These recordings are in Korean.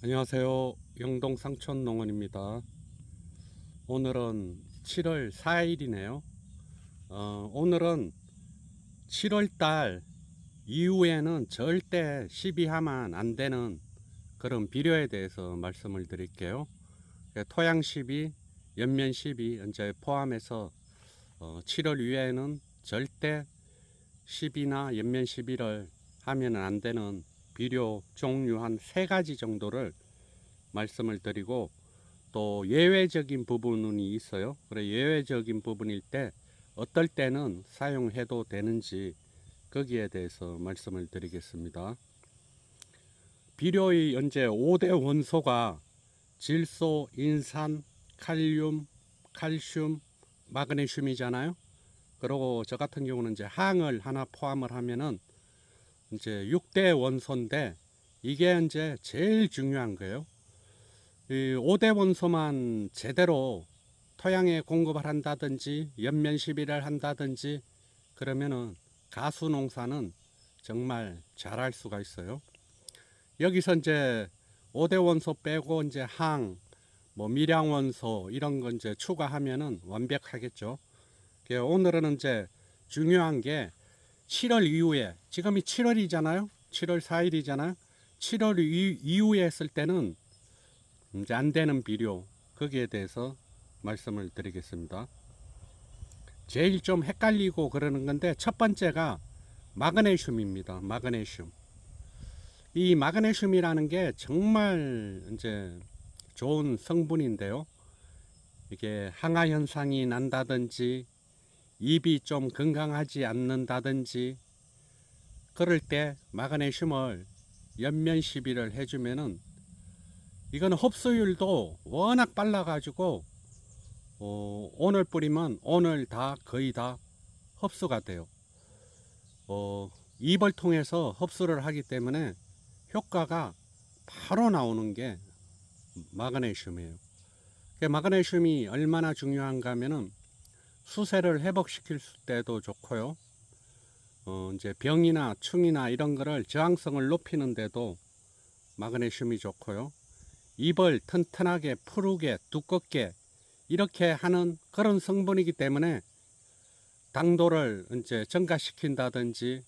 안녕하세요. 영동 상촌 농원입니다. 오늘은 7월 4일이네요. 오늘은 7월 달 이후에는 절대 시비하면 안 되는 그런 비료에 대해서 말씀을 드릴게요. 토양 시비, 연면 시비 이제 포함해서 7월 이후에는 절대 시비나 연면 시비를 하면 안 되는 비료 종류 한 3가지 정도를 말씀을 드리고, 또 예외적인 부분이 있어요. 그래, 예외적인 부분일 때 어떨 때는 사용해도 되는지 거기에 대해서 말씀을 드리겠습니다. 비료의 현재 5대 원소가 질소, 인산, 칼륨, 칼슘, 마그네슘이잖아요. 그리고 저 같은 경우는 이제 항을 하나 포함을 하면은 이제 6대 원소인데, 이게 이제 제일 중요한 거예요. 이 5대 원소만 제대로 토양에 공급을 한다든지 연면 시비를 한다든지 그러면은 가수 농사는 정말 잘할 수가 있어요. 여기서 이제 5대 원소 빼고 이제 항, 뭐 미량 원소 이런 거 이제 추가하면은 완벽하겠죠. 오늘은 이제 중요한 게 7월 이후에, 지금이 7월이잖아요. 7월 4일이잖아요. 7월 이후에 했을 때는 이제 안 되는 비료, 거기에 대해서 말씀을 드리겠습니다. 제일 좀 헷갈리고 그러는 건데, 첫 번째가 마그네슘입니다. 마그네슘. 이 마그네슘이라는 게 정말 이제 좋은 성분인데요. 이게 항아 현상이 난다든지 입이 좀 건강하지 않는다든지 그럴 때 마그네슘을 연면 시비를 해주면은, 이거는 흡수율도 워낙 빨라가지고 오늘 뿌리면 오늘 다 거의 다 흡수가 돼요. 입을 통해서 흡수를 하기 때문에 효과가 바로 나오는 게 마그네슘이에요. 마그네슘이 얼마나 중요한가 하면은 수세를 회복시킬 때도 좋고요. 이제 병이나 충이나 이런 거를 저항성을 높이는 데도 마그네슘이 좋고요. 입을 튼튼하게 푸르게 두껍게 이렇게 하는 그런 성분이기 때문에 당도를 이제 증가시킨다든지,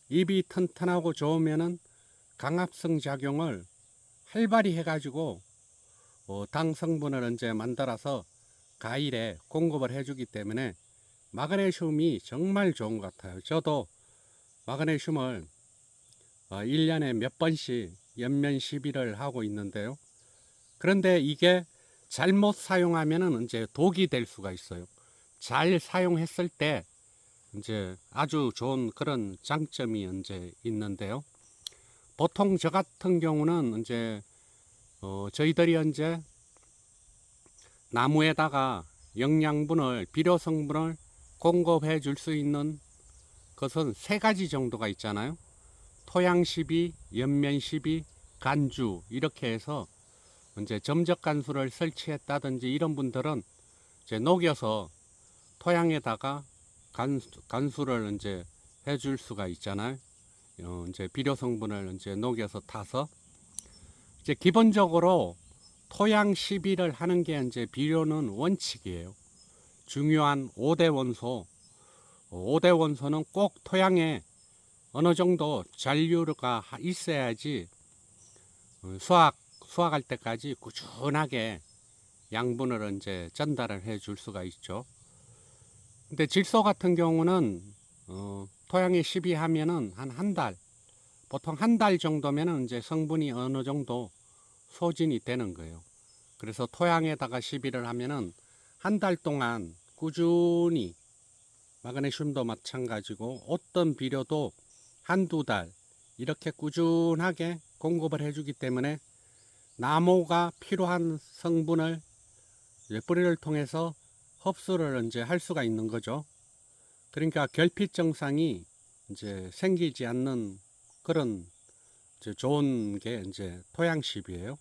입이 튼튼하고 좋으면은 강압성 작용을 활발히 해가지고 당 성분을 이제 만들어서 과일에 공급을 해주기 때문에 마그네슘이 정말 좋은 것 같아요. 저도 마그네슘을 1년에 몇 번씩 연면 시비를 하고 있는데요. 그런데 이게 잘못 사용하면은 이제 독이 될 수가 있어요. 잘 사용했을 때 이제 아주 좋은 그런 장점이 이제 있는데요. 보통 저 같은 경우는 이제 저희들이 이제 나무에다가 영양분을, 비료 성분을 공급해 줄 수 있는 것은 3가지 정도가 있잖아요. 토양 시비, 연면 시비, 간주, 이렇게 해서 이제 점적 간수를 설치했다든지 이런 분들은 이제 녹여서 토양에다가 간수를 이제 해줄 수가 있잖아요. 이제 비료 성분을 이제 녹여서 타서 이제 기본적으로 토양 시비를 하는 게 이제 비료는 원칙이에요. 중요한 5대 원소, 5대 원소는 꼭 토양에 어느 정도 잔류가 있어야지 수확할 때까지 꾸준하게 양분을 이제 전달을 해 줄 수가 있죠. 근데 질소 같은 경우는 토양에 시비하면은 한 달, 보통 한 달 정도면은 이제 성분이 어느 정도 소진이 되는 거예요. 그래서 토양에다가 시비를 하면은 한 달 동안 꾸준히, 마그네슘도 마찬가지고 어떤 비료도 한두 달 이렇게 꾸준하게 공급을 해주기 때문에 나무가 필요한 성분을 뿌리를 통해서 흡수를 이제 할 수가 있는 거죠. 그러니까 결핍 증상이 이제 생기지 않는 그런 이제 좋은 게 이제 토양 시비예요.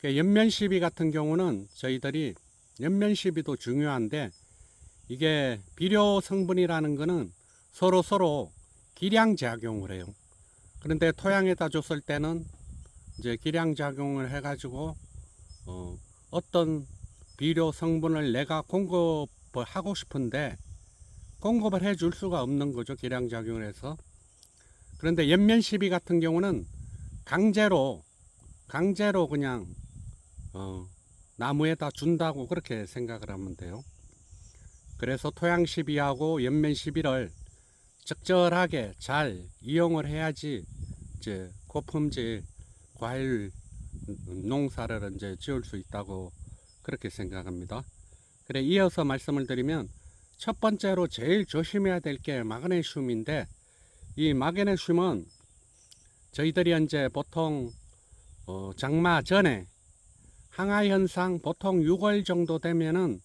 연면 시비 같은 경우는 저희들이 연면 시비도 중요한데, 이게 비료 성분이라는 거는 서로 기량 작용을 해요. 그런데 토양에다 줬을 때는 이제 기량 작용을 해가지고 어떤 비료 성분을 내가 공급을 하고 싶은데 공급을 해줄 수가 없는 거죠. 기량 작용을 해서. 그런데 연면 시비 같은 경우는 강제로 그냥 나무에다 준다고 그렇게 생각을 하면 돼요. 그래서 토양 시비하고 연면 시비를 적절하게 잘 이용을 해야지 이제 고품질 과일 농사를 이제 지을 수 있다고 그렇게 생각합니다. 그래, 이어서 말씀을 드리면 첫 번째로 제일 조심해야 될 게 마그네슘인데, 이 마그네슘은 저희들이 이제 보통 장마 전에 항화 현상 보통 6월 정도 되면은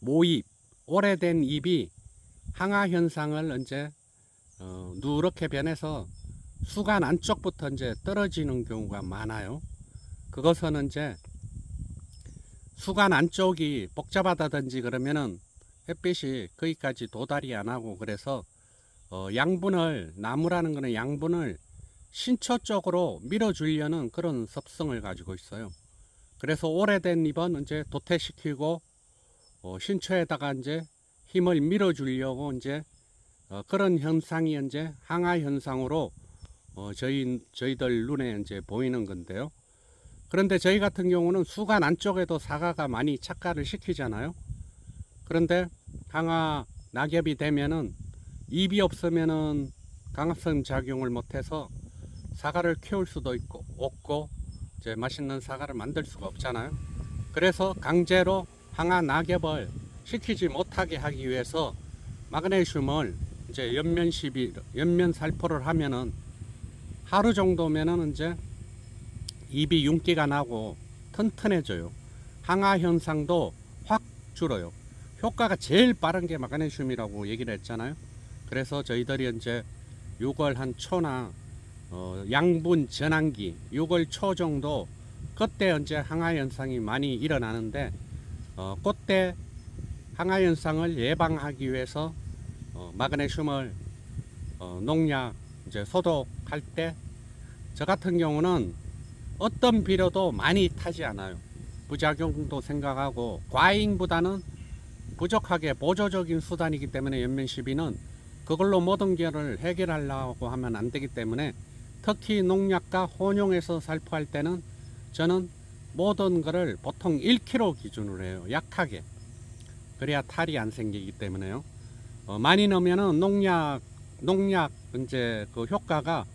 모잎, 오래된 잎이 항화 현상을 이제 누렇게 변해서 수간 안쪽부터 이제 떨어지는 경우가 많아요. 그것은 이제 수간 안쪽이 복잡하다든지 그러면은 햇빛이 거기까지 도달이 안 하고, 그래서 양분을, 나무라는 거는 양분을 신초 쪽으로 밀어주려는 그런 습성을 가지고 있어요. 그래서 오래된 잎은 이제 도태시키고 신초에다가 이제 힘을 밀어주려고 이제 그런 현상이 이제 항화 현상으로 저희들 눈에 이제 보이는 건데요. 그런데 저희 같은 경우는 수간 안쪽에도 사과가 많이 착과를 시키잖아요. 그런데 항화 낙엽이 되면은 잎이 없으면은 강압성 작용을 못해서 사과를 키울 수도 없고 이제 맛있는 사과를 만들 수가 없잖아요. 그래서 강제로 항화 낙엽을 시키지 못하게 하기 위해서 마그네슘을 이제 연면 살포를 하면은 하루 정도면은 이제 잎이 윤기가 나고 튼튼해져요. 항화 현상도 확 줄어요. 효과가 제일 빠른 게 마그네슘이라고 얘기를 했잖아요. 그래서 저희들이 이제 6월 한 초나 양분 전환기 6월 초 정도, 그때 이제 항화 현상이 많이 일어나는데 그때 항화 현상을 예방하기 위해서 마그네슘을 농약 이제 소독할 때 저 같은 경우는 어떤 비료도 많이 타지 않아요. 부작용도 생각하고 과잉보다는 부족하게 보조적인 수단이기 때문에 연면 시비는 그걸로 모든 것을 해결하려고 하면 안 되기 때문에, 특히 농약과 혼용해서 살포할 때는 저는 모든 것을 보통 1kg 기준으로 해요. 약하게. 그래야 탈이 안 생기기 때문에요. 많이 넣으면은 농약 이제 그 효과가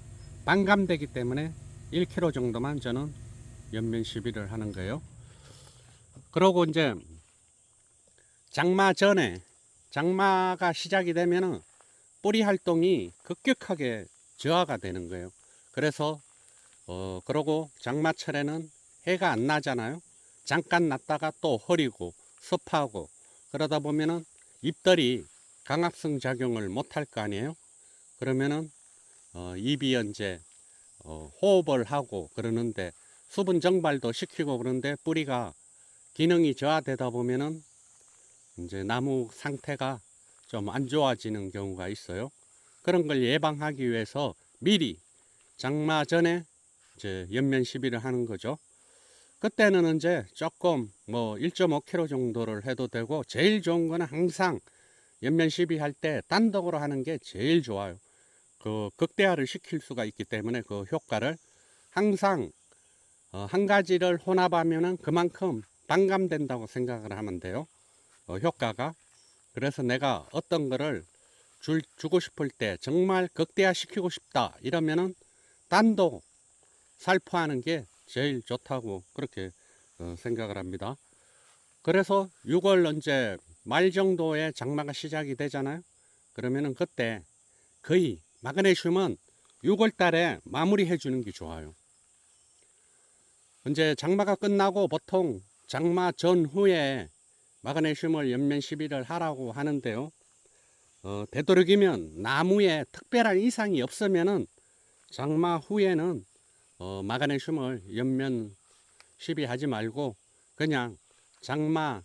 반감되기 때문에 1kg 정도만 저는 연면 시비를 하는 거예요. 그러고 이제 장마 전에, 장마가 시작이 되면은 뿌리 활동이 급격하게 저하가 되는 거예요. 그래서 그러고 장마철에는 해가 안 나잖아요. 잠깐 났다가 또 흐리고 습하고 그러다 보면은 잎들이 강압성 작용을 못할 거 아니에요. 그러면은 잎이 이제 호흡을 하고 그러는데 수분 정발도 시키고 그러는데 뿌리가 기능이 저하되다 보면은 이제 나무 상태가 좀 안 좋아지는 경우가 있어요. 그런 걸 예방하기 위해서 미리 장마 전에 이제 연면 시비를 하는 거죠. 그때는 이제 조금 뭐 1.5kg 정도를 해도 되고, 제일 좋은 거는 항상 연면 시비할 때 단독으로 하는 게 제일 좋아요. 그 극대화를 시킬 수가 있기 때문에 그 효과를 항상 한 가지를 혼합하면은 그만큼 반감된다고 생각을 하면 돼요. 효과가. 그래서 내가 어떤 거를 주고 싶을 때 정말 극대화 시키고 싶다 이러면은 단독 살포하는 게 제일 좋다고 그렇게 생각을 합니다. 그래서 6월 이제 말 정도에 장마가 시작이 되잖아요. 그러면은 그때 거의 마그네슘은 6월 달에 마무리해 주는 게 좋아요. 이제 장마가 끝나고 보통 장마 전후에 마그네슘을 연면 시비를 하라고 하는데요. 되도록이면 나무에 특별한 이상이 없으면은 장마 후에는 마그네슘을 연면 시비하지 말고 그냥 장마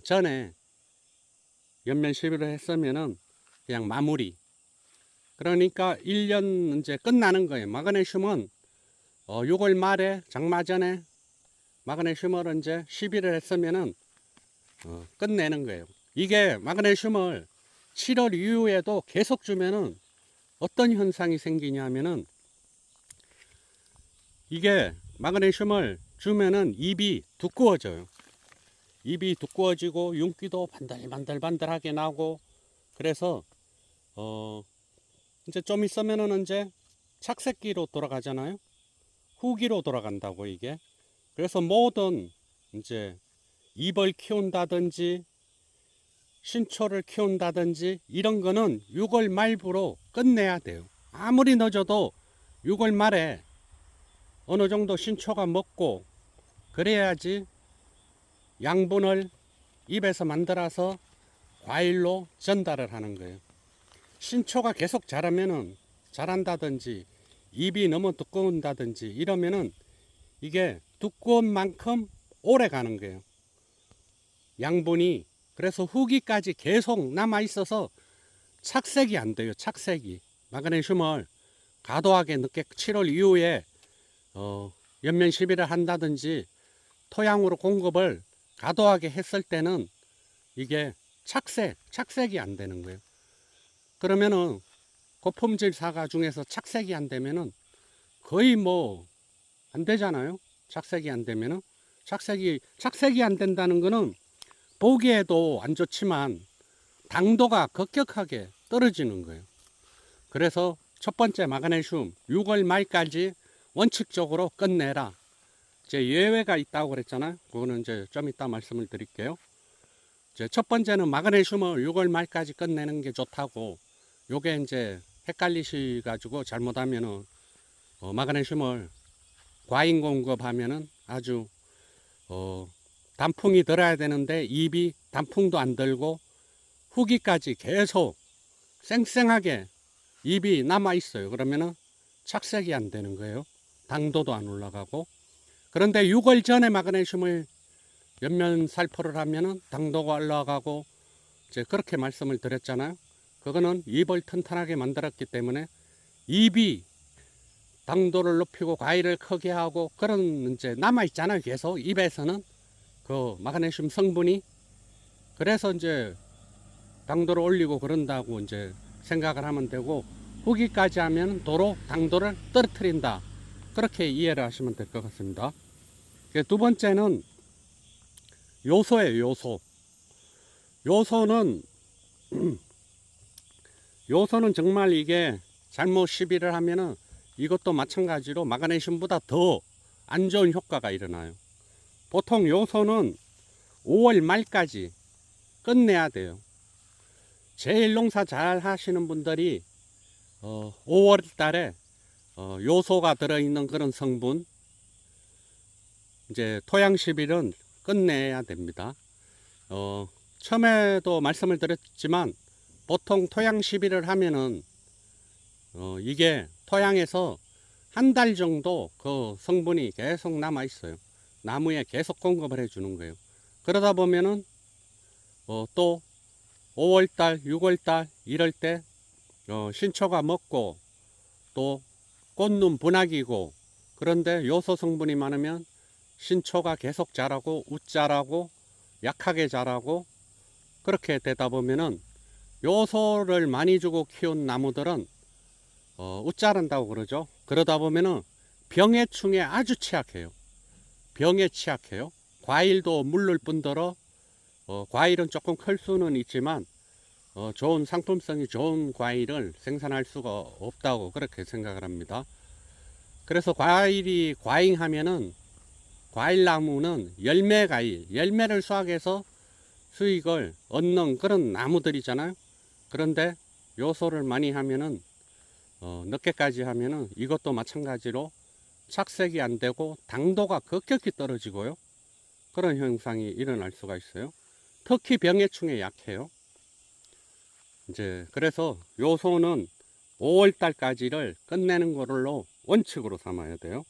전에 연면 시비를 했으면은 그냥 마무리. 그러니까 1년 이제 끝나는 거예요. 마그네슘은 6월 말에 장마 전에 마그네슘을 이제 시비를 했으면은 끝내는 거예요. 이게 마그네슘을 7월 이후에도 계속 주면은 어떤 현상이 생기냐면은 이게 마그네슘을 주면은 잎이 두꺼워져요. 잎이 두꺼워지고 윤기도 반들반들반들하게 나고 그래서 이제 좀 있으면은 이제 착색기로 돌아가잖아요. 후기로 돌아간다고 이게. 그래서 모든 이제 잎을 키운다든지 신초를 키운다든지 이런 거는 6월 말부로 끝내야 돼요. 아무리 늦어도 6월 말에 어느 정도 신초가 먹고 그래야지 양분을 잎에서 만들어서 과일로 전달을 하는 거예요. 신초가 계속 자란다든지 잎이 너무 두꺼운다든지 이러면은 이게 두꺼운 만큼 오래 가는 거예요. 양분이. 그래서 후기까지 계속 남아 있어서 착색이 안 돼요. 착색이. 마그네슘을 과도하게 늦게 7월 이후에 연면 시비를 한다든지 토양으로 공급을 과도하게 했을 때는 이게 착색이 안 되는 거예요. 그러면은 고품질 사과 중에서 착색이 안 되면은 거의 뭐 안 되잖아요. 착색이 안 되면은 착색이 안 된다는 거는 보기에도 안 좋지만 당도가 급격하게 떨어지는 거예요. 그래서 첫 번째 마그네슘 6월 말까지 원칙적으로 끝내라. 이제 예외가 있다고 그랬잖아요. 그거는 이제 좀 이따 말씀을 드릴게요. 이제 첫 번째는 마그네슘을 6월 말까지 끝내는 게 좋다고. 요게 이제 헷갈리셔가지고 잘못하면은 마그네슘을 과잉 공급하면은 아주 단풍이 들어야 되는데 잎이 단풍도 안 들고 후기까지 계속 쌩쌩하게 잎이 남아 있어요. 그러면은 착색이 안 되는 거예요. 당도도 안 올라가고. 그런데 6월 전에 마그네슘을 연면 살포를 하면은 당도가 올라가고 이제 그렇게 말씀을 드렸잖아요. 그거는 잎을 튼튼하게 만들었기 때문에 잎이 당도를 높이고 과일을 크게 하고 그런 이제 남아 있잖아요. 계속 잎에서는 그 마그네슘 성분이. 그래서 이제 당도를 올리고 그런다고 이제 생각을 하면 되고 후기까지 하면 도로 당도를 떨어뜨린다. 그렇게 이해를 하시면 될 것 같습니다. 두 번째는 요소예요. 요소는 정말 이게 잘못 시비를 하면은 이것도 마찬가지로 마그네슘보다 더 안 좋은 효과가 일어나요. 보통 요소는 5월 말까지 끝내야 돼요. 제일 농사 잘 하시는 분들이 5월 달에 요소가 들어있는 그런 성분 이제 토양 시비는 끝내야 됩니다. 처음에도 말씀을 드렸지만 보통 토양 시비를 하면은 이게 토양에서 한 달 정도 그 성분이 계속 남아 있어요. 나무에 계속 공급을 해 주는 거예요. 그러다 보면은 또 5월달, 6월달 이럴 때 신초가 먹고 또 꽃눈 분화기고 그런데 요소 성분이 많으면 신초가 계속 자라고 웃자라고 약하게 자라고 그렇게 되다 보면은 요소를 많이 주고 키운 나무들은 웃자란다고 그러죠. 그러다 보면은 병해충에 아주 취약해요. 병에 취약해요. 과일도 물를 뿐더러 과일은 조금 클 수는 있지만 좋은 상품성이 좋은 과일을 생산할 수가 없다고 그렇게 생각을 합니다. 그래서 과일이 과잉하면은 과일나무는 열매를 수확해서 수익을 얻는 그런 나무들이잖아요. 그런데 요소를 많이 하면은 늦게까지 하면은 이것도 마찬가지로 착색이 안 되고 당도가 급격히 떨어지고요. 그런 현상이 일어날 수가 있어요. 특히 병해충에 약해요. 이제 그래서 요소는 5월 달까지를 끝내는 걸로 원칙으로 삼아야 돼요.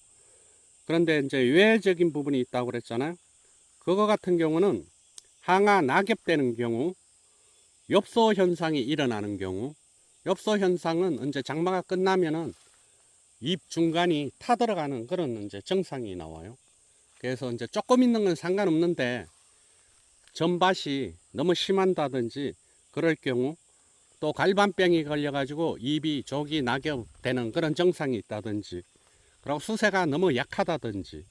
그런데 이제 외적인 부분이 있다고 그랬잖아요. 그거 같은 경우는 항아 낙엽되는 경우, 엽소 현상이 일어나는 경우, 엽소 현상은 이제 장마가 끝나면은 입 중간이 타 들어가는 그런 이제 증상이 나와요. 그래서 이제 조금 있는 건 상관없는데 전밭이 너무 심한다든지 그럴 경우, 또 갈반병이 걸려가지고 입이 조기 낙엽되는 그런 증상이 있다든지, 그리고 수세가 너무 약하다든지,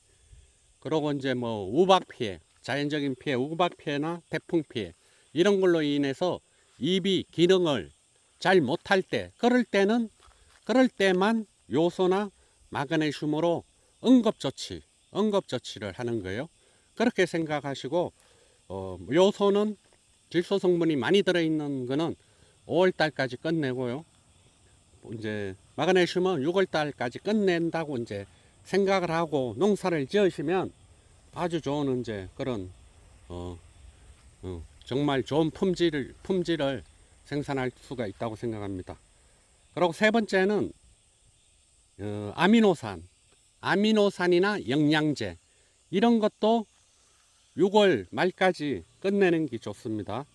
그리고 이제 뭐 우박 피해, 자연적인 피해, 우박 피해나 태풍 피해 이런 걸로 인해서 입이 기능을 잘 못할 때, 그럴 때만 요소나 마그네슘으로 응급조치를 하는 거예요. 그렇게 생각하시고, 요소는 질소 성분이 많이 들어있는 거는 5월 달까지 끝내고요. 이제 마그네슘은 6월 달까지 끝낸다고 이제 생각을 하고 농사를 지으시면 아주 좋은 이제 그런 정말 좋은 품질을 생산할 수가 있다고 생각합니다. 그리고 세 번째는 아미노산이나 영양제 이런 것도 6월 말까지 끝내는 게 좋습니다.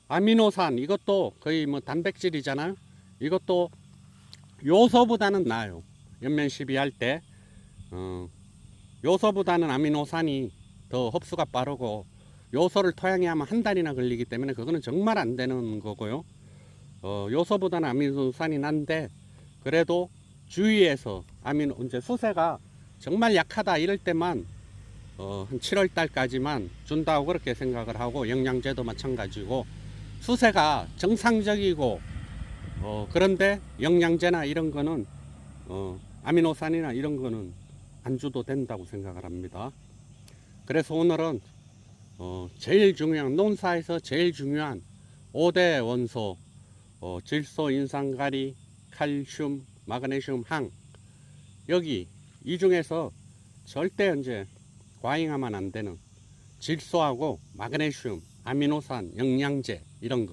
아미노산 이것도 거의 뭐 단백질이잖아요. 이것도 요소보다는 나아요. 연면 시비할 때 요소보다는 아미노산이 더 흡수가 빠르고, 요소를 토양에 하면 한 달이나 걸리기 때문에 그거는 정말 안 되는 거고요. 요소보다는 아미노산이 난데, 그래도 주위에서 이제 수세가 정말 약하다 이럴 때만 한 7월 달까지만 준다고 그렇게 생각을 하고, 영양제도 마찬가지고, 수세가 정상적이고 그런데 영양제나 이런 거는 아미노산이나 이런 거는 안 줘도 된다고 생각을 합니다. 그래서 오늘은 제일 중요한, 논사에서 제일 중요한 5대 원소, 질소, 인산가리, 칼슘, 마그네슘, 항, 여기 이 중에서 절대 이제 과잉하면 안 되는 질소하고 마그네슘, 아미노산, 영양제 이런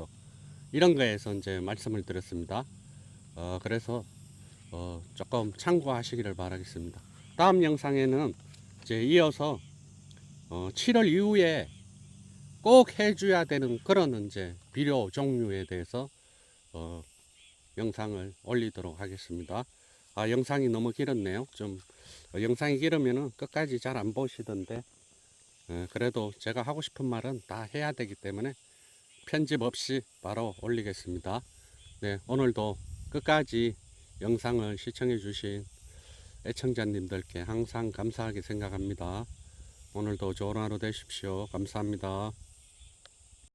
거에서 이제 말씀을 드렸습니다. 그래서 조금 참고하시기를 바라겠습니다. 다음 영상에는 이제 이어서 7월 이후에 꼭 해줘야 되는 그런 이제 비료 종류에 대해서 영상을 올리도록 하겠습니다. 영상이 너무 길었네요. 좀 영상이 길으면은 끝까지 잘 안 보시던데, 그래도 제가 하고 싶은 말은 다 해야 되기 때문에 편집 없이 바로 올리겠습니다. 네, 오늘도 끝까지 영상을 시청해 주신 애청자님들께 항상 감사하게 생각합니다. 오늘도 좋은 하루 되십시오. 감사합니다.